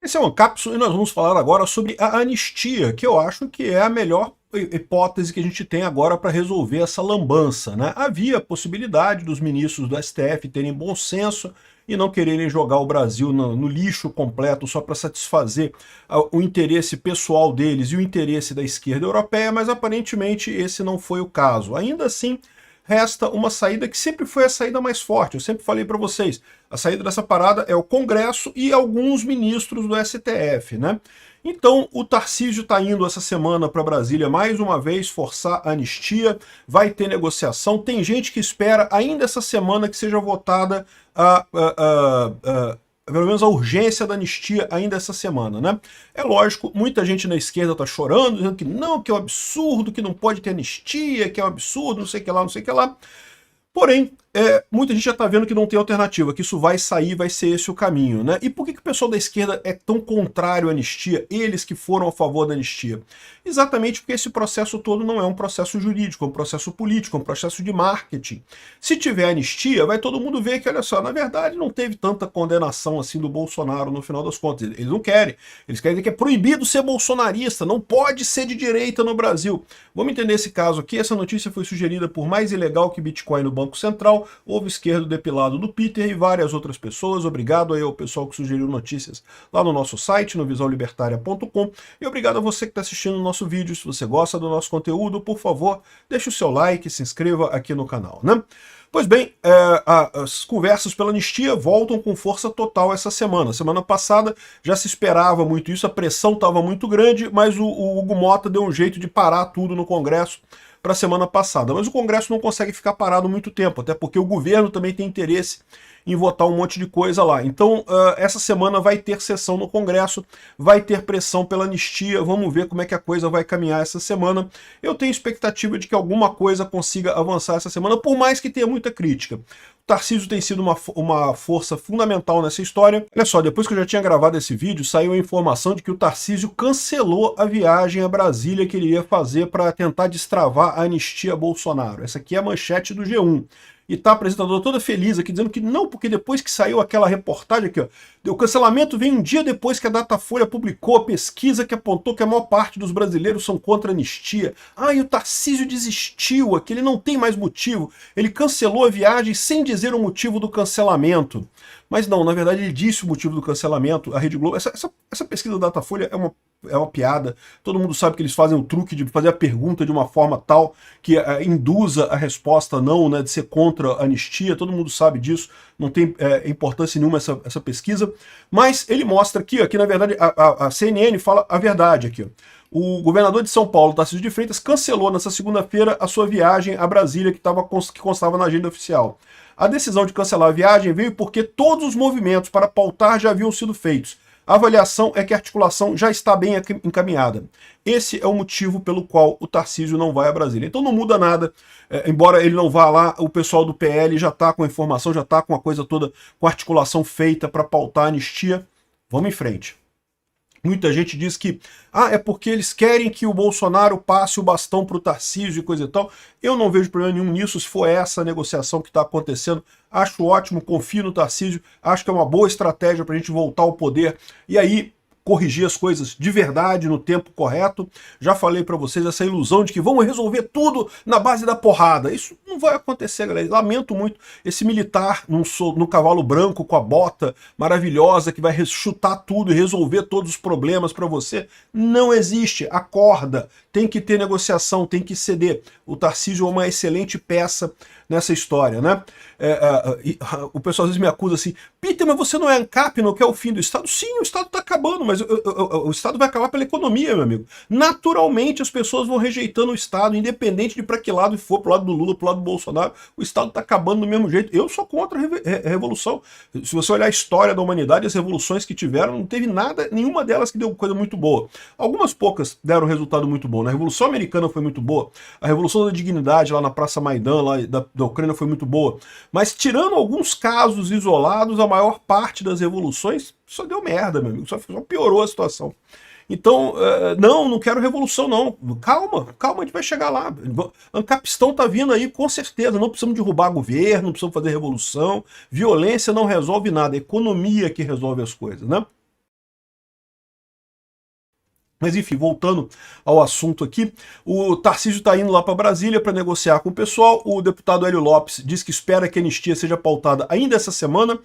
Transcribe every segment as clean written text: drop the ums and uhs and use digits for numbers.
Esse é o Ancapso e nós vamos falar agora sobre a anistia, que eu acho que é a melhor hipótese que a gente tem agora para resolver essa lambança, né? Havia a possibilidade dos ministros do STF terem bom senso e não quererem jogar o Brasil no lixo completo só para satisfazer o interesse pessoal deles e o interesse da esquerda europeia, mas aparentemente esse não foi o caso. Ainda assim, resta uma saída que sempre foi a saída mais forte. Eu sempre falei para vocês, a saída dessa parada é o Congresso e alguns ministros do STF, né? Então, o Tarcísio está indo essa semana para Brasília mais uma vez forçar a anistia, vai ter negociação. Tem gente que espera ainda essa semana que seja votada pelo menos a urgência da anistia ainda essa semana, né? É lógico, muita gente na esquerda está chorando, dizendo que não, que é um absurdo, que não pode ter anistia, que é um absurdo, não sei o que lá, não sei o que lá. Porém, muita gente já está vendo que não tem alternativa, que isso vai sair, vai ser esse o caminho, né? E por que o pessoal da esquerda é tão contrário à anistia, eles que foram a favor da anistia? Exatamente porque esse processo todo não é um processo jurídico, é um processo político, é um processo de marketing. Se tiver anistia, vai todo mundo ver que, olha só, na verdade não teve tanta condenação assim do Bolsonaro no final das contas. Eles não querem. Eles querem dizer que é proibido ser bolsonarista, não pode ser de direita no Brasil. Vamos entender esse caso aqui. Essa notícia foi sugerida por Mais Ilegal que Bitcoin no Banco Central, Ovo Esquerdo Depilado do Peter e várias outras pessoas. Obrigado aí ao pessoal que sugeriu notícias lá no nosso site, no visãolibertaria.com. E obrigado a você que está assistindo o nosso vídeo. Se você gosta do nosso conteúdo, por favor, deixe o seu like, se inscreva aqui no canal, né? Pois bem, as conversas pela anistia voltam com força total essa semana. Semana passada já se esperava muito isso, a pressão estava muito grande, mas o Hugo Mota deu um jeito de parar tudo no Congresso para a semana passada. Mas o Congresso não consegue ficar parado muito tempo, até porque o governo também tem interesse em votar um monte de coisa lá. Então, essa semana vai ter sessão no Congresso, vai ter pressão pela anistia, vamos ver como é que a coisa vai caminhar essa semana. Eu tenho expectativa de que alguma coisa consiga avançar essa semana, por mais que tenha muita crítica. O Tarcísio tem sido uma força fundamental nessa história. Olha só, depois que eu já tinha gravado esse vídeo, saiu a informação de que o Tarcísio cancelou a viagem a Brasília que ele ia fazer para tentar destravar a anistia a Bolsonaro. Essa aqui é a manchete do G1. E tá a apresentadora toda feliz aqui, dizendo que não, porque depois que saiu aquela reportagem aqui, ó, o cancelamento vem um dia depois que a Datafolha publicou a pesquisa que apontou que a maior parte dos brasileiros são contra a anistia. Ah, e o Tarcísio desistiu, aqui ele não tem mais motivo. Ele cancelou a viagem sem dizer o motivo do cancelamento. Mas não, na verdade ele disse o motivo do cancelamento. A Rede Globo, essa pesquisa da Datafolha é uma piada. Todo mundo sabe que eles fazem o truque de fazer a pergunta de uma forma tal que induza a resposta não, né, de ser contra a anistia. Todo mundo sabe disso, não tem importância nenhuma essa pesquisa. Mas ele mostra aqui, ó, que na verdade a CNN fala a verdade aqui, ó. O governador de São Paulo, Tarcísio de Freitas, cancelou nessa segunda-feira a sua viagem a Brasília, que constava na agenda oficial. A decisão de cancelar a viagem veio porque todos os movimentos para pautar já haviam sido feitos. A avaliação é que a articulação já está bem encaminhada. Esse é o motivo pelo qual o Tarcísio não vai a Brasília. Então não muda nada, embora ele não vá lá, o pessoal do PL já está com a informação, já está com a coisa toda, com a articulação feita para pautar a anistia. Vamos em frente. Muita gente diz que é porque eles querem que o Bolsonaro passe o bastão para o Tarcísio e coisa e tal. Eu não vejo problema nenhum nisso, se for essa a negociação que está acontecendo. Acho ótimo, confio no Tarcísio, acho que é uma boa estratégia para a gente voltar ao poder. E aí, corrigir as coisas de verdade, no tempo correto. Já falei para vocês essa ilusão de que vamos resolver tudo na base da porrada. Isso não vai acontecer, galera. Lamento muito esse militar no cavalo branco com a bota maravilhosa que vai chutar tudo e resolver todos os problemas para você. Não existe. Acorda. Tem que ter negociação, tem que ceder. O Tarcísio é uma excelente peça nessa história, né? O pessoal às vezes me acusa assim, Peter, mas você não é ANCAP, não quer o fim do Estado? Sim, o Estado está acabando, mas o Estado vai acabar pela economia, meu amigo. Naturalmente as pessoas vão rejeitando o Estado, independente de para que lado for, pro lado do Lula, pro lado do Bolsonaro, o Estado está acabando do mesmo jeito. Eu sou contra a revolução. Se você olhar a história da humanidade, as revoluções que tiveram, não teve nada, nenhuma delas que deu coisa muito boa. Algumas poucas deram resultado muito bom. A Revolução Americana foi muito boa, a Revolução da Dignidade lá na Praça Maidan, lá da Ucrânia, foi muito boa. Mas tirando alguns casos isolados, a maior parte das revoluções só deu merda, meu amigo, só piorou a situação. Então, não quero revolução não, calma, a gente vai chegar lá. Ancapistão tá vindo aí com certeza, não precisamos derrubar governo, não precisamos fazer revolução, violência não resolve nada, é economia que resolve as coisas, né? Mas enfim, voltando ao assunto aqui, o Tarcísio está indo lá para Brasília para negociar com o pessoal. O deputado Hélio Lopes diz que espera que a anistia seja pautada ainda essa semana.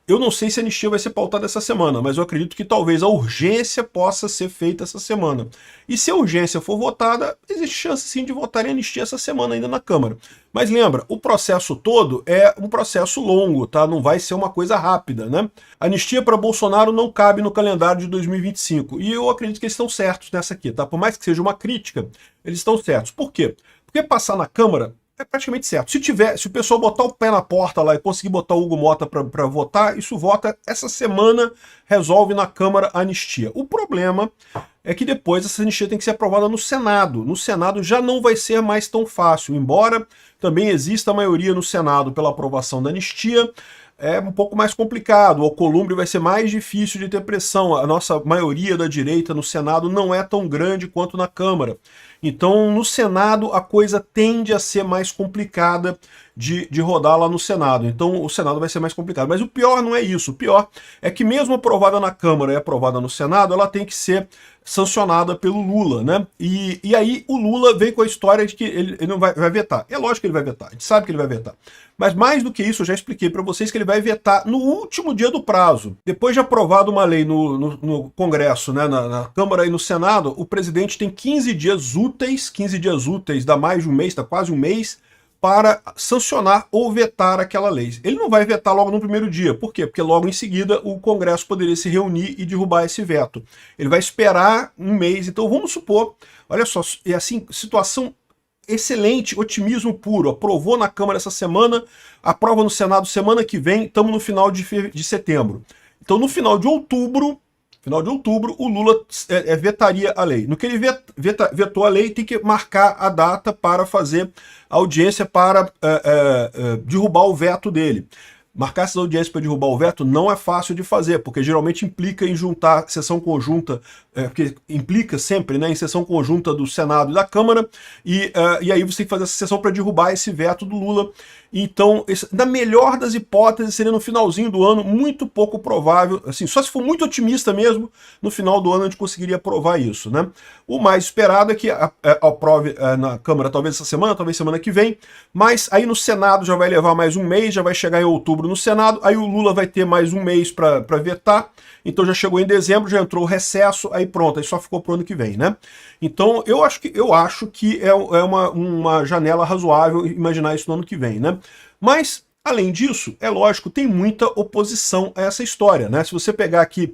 Eu não sei se a anistia vai ser pautada essa semana, mas eu acredito que talvez a urgência possa ser feita essa semana. E se a urgência for votada, existe chance sim de votar em anistia essa semana ainda na Câmara. Mas lembra, o processo todo é um processo longo, tá? Não vai ser uma coisa rápida, né? A anistia para Bolsonaro não cabe no calendário de 2025. E eu acredito que eles estão certos nessa aqui, tá? Por mais que seja uma crítica, eles estão certos. Por quê? Porque passar na Câmara é praticamente certo. Se o pessoal botar o pé na porta lá e conseguir botar o Hugo Mota para votar, isso vota essa semana, resolve na Câmara a anistia. O problema é que depois essa anistia tem que ser aprovada no Senado. No Senado já não vai ser mais tão fácil, embora também exista a maioria no Senado pela aprovação da anistia, é um pouco mais complicado. O Alcolumbre vai ser mais difícil de ter pressão. A nossa maioria da direita no Senado não é tão grande quanto na Câmara. Então, no Senado, a coisa tende a ser mais complicada de rodar lá no Senado. Então, o Senado vai ser mais complicado. Mas o pior não é isso. O pior é que mesmo aprovada na Câmara e aprovada no Senado, ela tem que ser sancionada pelo Lula, né? E aí o Lula vem com a história de que ele não vai vetar. É lógico que ele vai vetar, a gente sabe que ele vai vetar. Mas mais do que isso, eu já expliquei para vocês que ele vai vetar no último dia do prazo. Depois de aprovado uma lei no Congresso, né, na Câmara e no Senado, o presidente tem 15 dias úteis, dá mais de um mês, dá quase um mês, para sancionar ou vetar aquela lei. Ele não vai vetar logo no primeiro dia. Por quê? Porque logo em seguida o Congresso poderia se reunir e derrubar esse veto. Ele vai esperar um mês. Então vamos supor, olha só, é assim, situação excelente, otimismo puro. Aprovou na Câmara essa semana, aprova no Senado semana que vem, estamos no final de setembro. Então no final de outubro, o Lula vetaria a lei. No que ele vetou a lei, tem que marcar a data para fazer a audiência para derrubar o veto dele. Marcar essas audiências para derrubar o veto não é fácil de fazer, porque geralmente implica em juntar sessão conjunta, porque implica sempre, né, em sessão conjunta do Senado e da Câmara, e aí você tem que fazer essa sessão para derrubar esse veto do Lula. Então, na melhor das hipóteses, seria no finalzinho do ano, muito pouco provável, assim, só se for muito otimista mesmo, no final do ano a gente conseguiria aprovar isso, né? O mais esperado é que aprove na Câmara talvez essa semana, talvez semana que vem, mas aí no Senado já vai levar mais um mês, já vai chegar em outubro no Senado, aí o Lula vai ter mais um mês para vetar, então já chegou em dezembro, já entrou o recesso, aí pronto, aí só ficou pro ano que vem, né? Então eu acho que é uma janela razoável imaginar isso no ano que vem, né? Mas, além disso, é lógico, tem muita oposição a essa história, né? Se você pegar aqui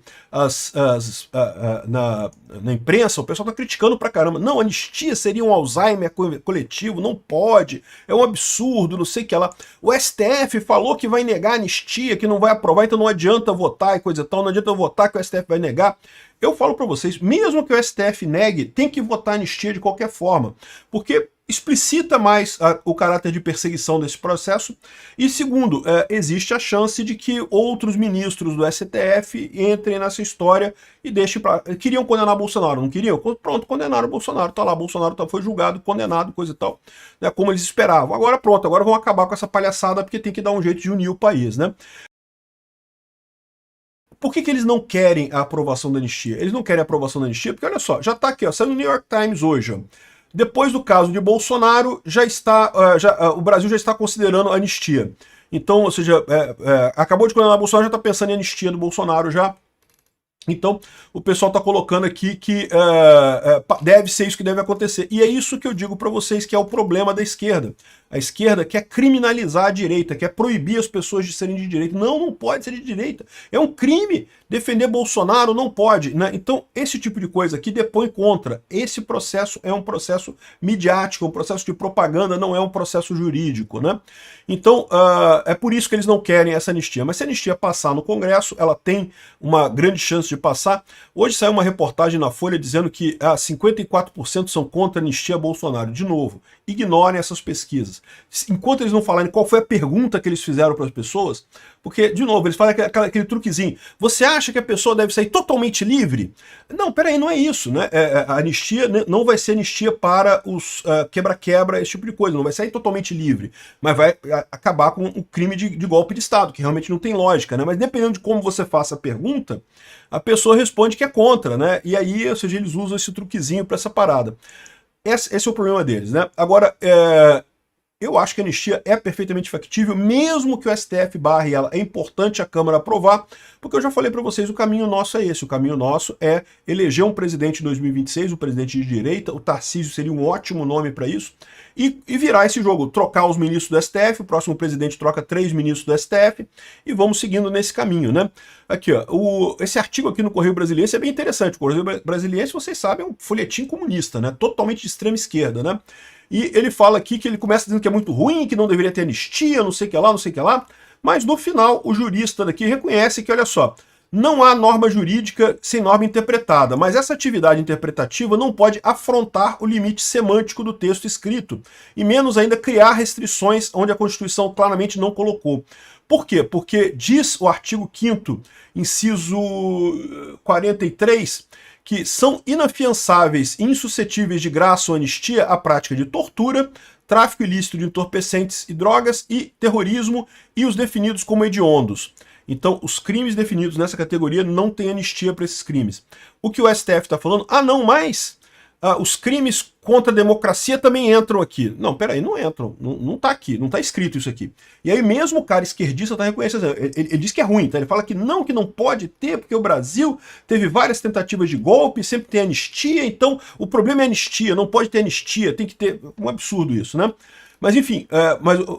na imprensa, o pessoal está criticando pra caramba. Não, anistia seria um Alzheimer coletivo, não pode, é um absurdo, não sei o que lá. O STF falou que vai negar a anistia, que não vai aprovar, então não adianta votar e coisa e tal, não adianta votar que o STF vai negar. Eu falo para vocês, mesmo que o STF negue, tem que votar anistia de qualquer forma, porque explicita mais o caráter de perseguição desse processo, e segundo, existe a chance de que outros ministros do STF entrem nessa história e deixem para... Queriam condenar Bolsonaro, não queriam? Pronto, condenaram Bolsonaro, tá lá, Bolsonaro foi julgado, condenado, coisa e tal, né, como eles esperavam. Agora pronto, agora vão acabar com essa palhaçada, porque tem que dar um jeito de unir o país, né? Por que eles não querem a aprovação da anistia? Eles não querem a aprovação da anistia porque, olha só, já está aqui, ó, saiu no New York Times hoje, ó. Depois do caso de Bolsonaro, o Brasil já está considerando anistia. Então, ou seja, acabou de condenar Bolsonaro, já está pensando em anistia do Bolsonaro já. Então, o pessoal está colocando aqui que deve ser isso que deve acontecer. E é isso que eu digo para vocês que é o problema da esquerda. A esquerda quer criminalizar a direita, quer proibir as pessoas de serem de direita. Não, não pode ser de direita. É um crime. Defender Bolsonaro não pode, né? Então, esse tipo de coisa aqui depõe contra. Esse processo é um processo midiático, um processo de propaganda, não é um processo jurídico, né? Então, é por isso que eles não querem essa anistia. Mas se a anistia passar no Congresso, ela tem uma grande chance de passar. Hoje saiu uma reportagem na Folha dizendo que 54% são contra a anistia a Bolsonaro. De novo, ignorem essas pesquisas. Enquanto eles não falarem qual foi a pergunta que eles fizeram para as pessoas, Porque, de novo, eles falam aquele truquezinho. Você acha que a pessoa deve sair totalmente livre? Não, peraí, não é isso, né? A anistia não vai ser anistia para os quebra-quebra, esse tipo de coisa. Não vai sair totalmente livre, mas vai acabar com o crime de golpe de Estado, que realmente não tem lógica, né? Mas dependendo de como você faça a pergunta, a pessoa responde que é contra, né? E aí, ou seja, eles usam esse truquezinho para essa parada. Esse é o problema deles, né? Agora, eu acho que a anistia é perfeitamente factível, mesmo que o STF barre ela. É importante a Câmara aprovar, porque eu já falei para vocês, o caminho nosso é esse. O caminho nosso é eleger um presidente em 2026, um presidente de direita. O Tarcísio seria um ótimo nome para isso. E virar esse jogo, trocar os ministros do STF, o próximo presidente troca 3 ministros do STF, e vamos seguindo nesse caminho, né? Aqui, ó, esse artigo aqui no Correio Brasiliense é bem interessante. O Correio Brasiliense, vocês sabem, é um folhetim comunista, né? Totalmente de extrema esquerda, né? E ele fala aqui que ele começa dizendo que é muito ruim, que não deveria ter anistia, não sei o que lá, não sei o que lá, mas no final o jurista daqui reconhece que, olha só, não há norma jurídica sem norma interpretada, mas essa atividade interpretativa não pode afrontar o limite semântico do texto escrito, e menos ainda criar restrições onde a Constituição claramente não colocou. Por quê? Porque diz o artigo 5º, inciso 43, que são inafiançáveis e insuscetíveis de graça ou anistia a prática de tortura, tráfico ilícito de entorpecentes e drogas e terrorismo e os definidos como hediondos. Então, os crimes definidos nessa categoria não tem anistia para esses crimes. O que o STF está falando? Ah, não, mas os crimes contra a democracia também entram aqui. Não, peraí, não entram. Não está aqui, não está escrito isso aqui. E aí mesmo o cara esquerdista está reconhecendo. Ele diz que é ruim, tá? Ele fala que não pode ter, porque o Brasil teve várias tentativas de golpe, sempre tem anistia, então o problema é anistia, não pode ter anistia, tem que ter... Um absurdo isso, né? Mas enfim,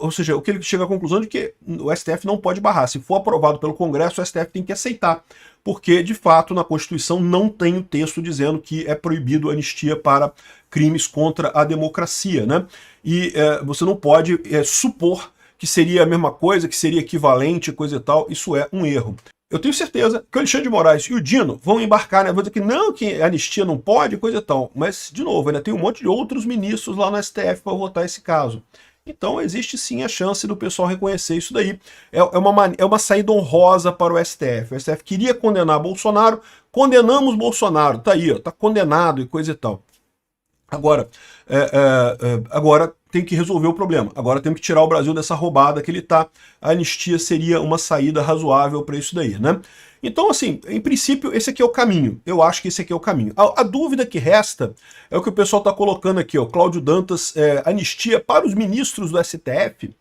ou seja, o que ele chega à conclusão de que o STF não pode barrar. Se for aprovado pelo Congresso, o STF tem que aceitar, porque de fato na Constituição não tem o texto dizendo que é proibido anistia para crimes contra a democracia, né? E você não pode supor que seria a mesma coisa, que seria equivalente, coisa e tal. Isso é um erro. Eu tenho certeza que o Alexandre de Moraes e o Dino vão embarcar, né? Vão dizer que não, que a anistia não pode, coisa e tal. Mas, de novo, ainda tem um monte de outros ministros lá no STF para votar esse caso. Então, existe sim a chance do pessoal reconhecer isso daí. É uma saída honrosa para o STF. O STF queria condenar Bolsonaro, condenamos Bolsonaro, tá aí, ó, tá condenado e coisa e tal. Agora, agora tem que resolver o problema. Agora temos que tirar o Brasil dessa roubada que ele está. A anistia seria uma saída razoável para isso daí, né? Então, assim, em princípio, esse aqui é o caminho. Eu acho que esse aqui é o caminho. A dúvida que resta é o que o pessoal está colocando aqui, ó. Cláudio Dantas, anistia para os ministros do STF.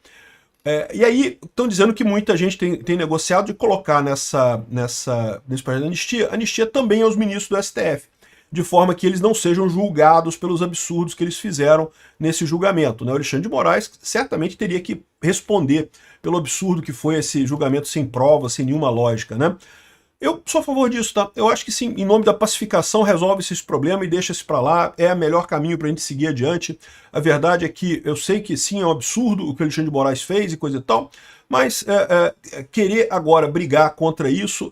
E aí, estão dizendo que muita gente tem negociado de colocar nesse projeto de anistia também aos ministros do STF, de forma que eles não sejam julgados pelos absurdos que eles fizeram nesse julgamento, né? O Alexandre de Moraes certamente teria que responder pelo absurdo que foi esse julgamento sem prova, sem nenhuma lógica, né? Eu sou a favor disso, tá? Eu acho que sim, em nome da pacificação, resolve-se esse problema e deixa-se para lá, é o melhor caminho para a gente seguir adiante. A verdade é que eu sei que sim, é um absurdo o que o Alexandre de Moraes fez e coisa e tal, mas querer agora brigar contra isso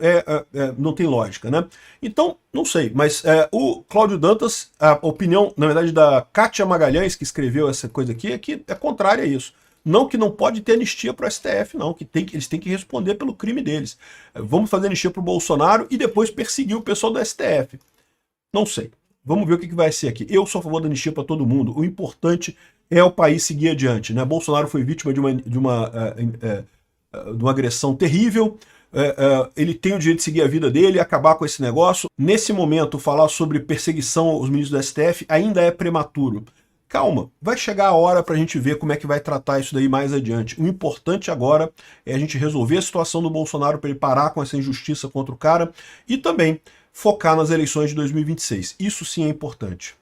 não tem lógica, né? Então, não sei, mas o Cláudio Dantas, a opinião, na verdade, da Kátia Magalhães, que escreveu essa coisa aqui, é que é contrária a isso. Não que não pode ter anistia para o STF, não, que eles têm que responder pelo crime deles. Vamos fazer anistia para o Bolsonaro e depois perseguir o pessoal do STF. Não sei. Vamos ver o que vai ser aqui. Eu sou a favor da anistia para todo mundo. O importante é o país seguir adiante, né? Bolsonaro foi vítima de uma agressão terrível. Ele tem o direito de seguir a vida dele e acabar com esse negócio. Nesse momento, falar sobre perseguição aos ministros do STF ainda é prematuro. Calma, vai chegar a hora para a gente ver como é que vai tratar isso daí mais adiante. O importante agora é a gente resolver a situação do Bolsonaro para ele parar com essa injustiça contra o cara e também focar nas eleições de 2026. Isso sim é importante.